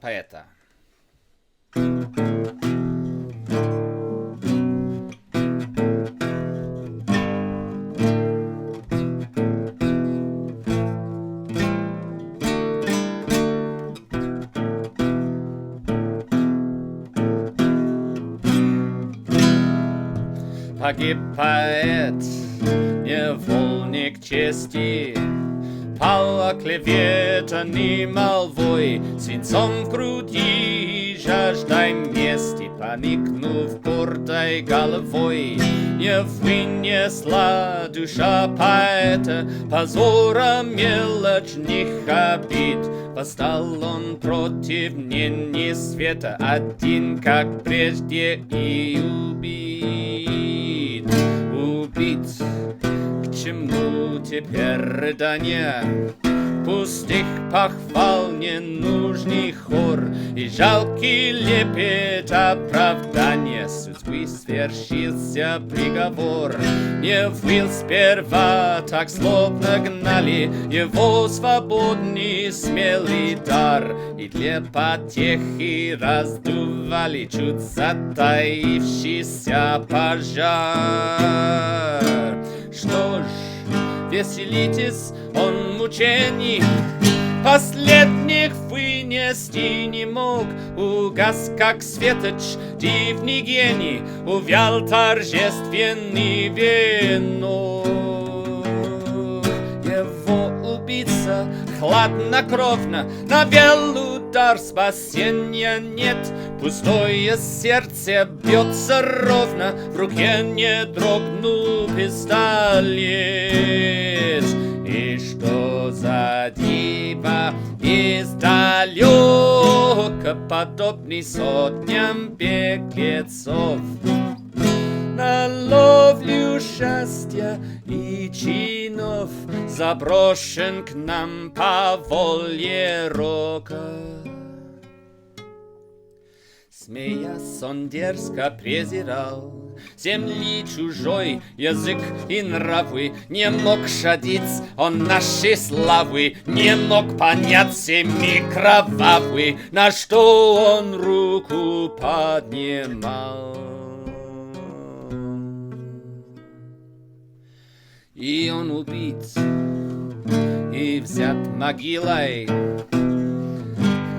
поэта. Погиб поэт, невольник чести, пал оклеветанный молвой, свинцом в груди, жаждой мести, поникнув гордой головой. Не вынесла душа поэта позора мелочных обид. Восстал он против мнений света, один, как прежде, и убит. К чему теперь рыдания? Пустых похвал, ненужный хор и жалкий лепет оправдания. Судьбы свершился приговор. Не выл сперва, так злобно гнали его свободный смелый дар, и для потехи раздували чуть затаившийся пожар. Что ж, веселитесь, он мучений последних вынести не мог. Угас, как светоч, дивный гений, увял торжественный венок. Его убийца хладнокровно навел удар, спасения нет. Пустое сердце бьется ровно, в руке не дрогнул пистолет. И что за диво издалека, подобный сотням беглецов, на ловлю счастья и чинов заброшен к нам по воле рока. Смеясь, он дерзко презирал земли чужой язык и нравы, не мог шадить он нашей славы, не мог понять семьи кровавы, на что он руку поднимал. И он убит, и взят могилой,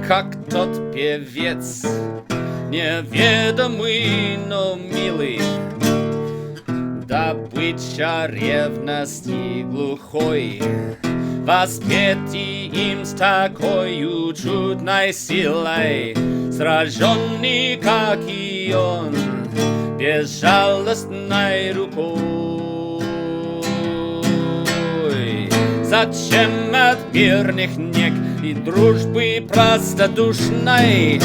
как тот певец, неведомый, но милый, добыча ревности глухой, воспетый им с такой чудной силой, сраженный, как и он, безжалостной рукой. Зачем от мирных нег и дружбы простодушной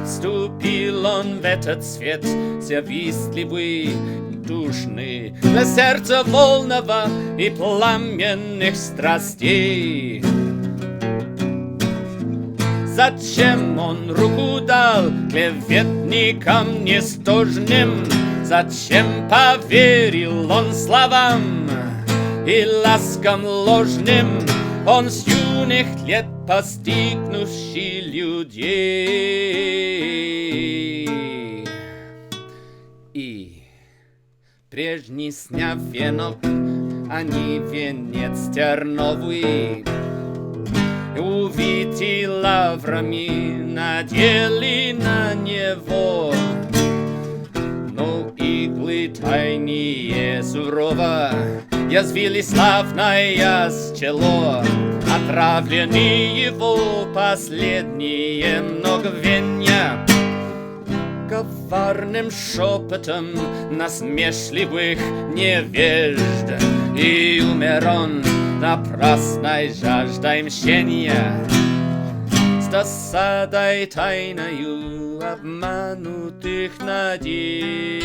вступил он в этот свет завистливый и душный, для сердца волного и пламенных страстей? Зачем он руку дал клеветникам нестожным? Зачем поверил он словам и ласкам ложным? Он с юных лет постигнувший людей. И прежний сняв венок, они венец терновый, увитый лаврами, надели на него. Но иглы тайные сурово язвили славное чело, отравлены его последние мгновенья коварным шепотом насмешливых невежд. И умер он напрасной жаждой мщения, с досадой тайною обманутых надежд.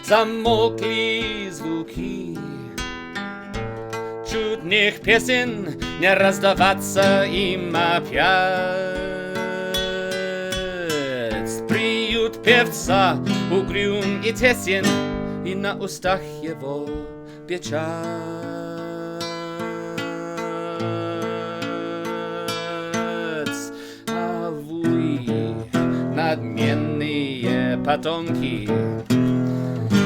Замокли звуки чудных песен, не раздаваться им опять. Приют певца угрюм и тесен, и на устах его печаль. потомки,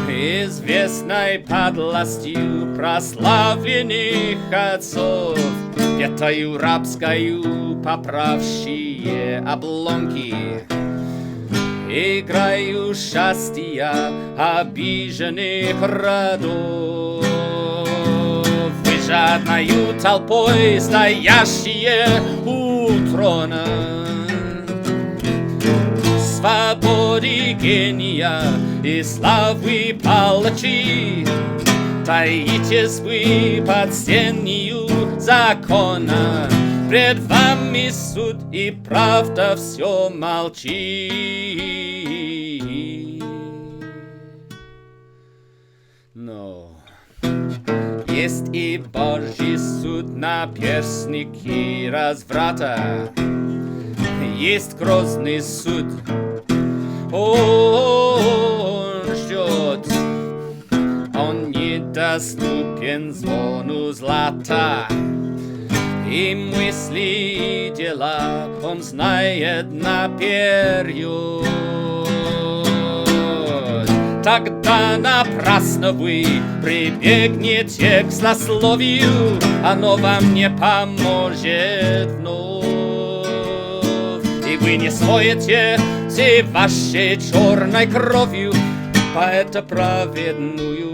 известной подлостью прославленных отцов, ветою рабскою поправшие обломки, играю счастья обиженных родов. Вы жадною толпой стоящие у трона свободы гения и славы палачи, таитесь вы под сенью закона, пред вами суд и правда все молчит. Но есть и Божий суд на перстники разврата, есть грозный суд, он ждет, он недоступен звону злата, и мысли и дела он знает наперед. Тогда напрасно вы прибегнете к злословию, оно вам не поможет вновь, и вы не смоете всей вашей черной кровью поэта праведную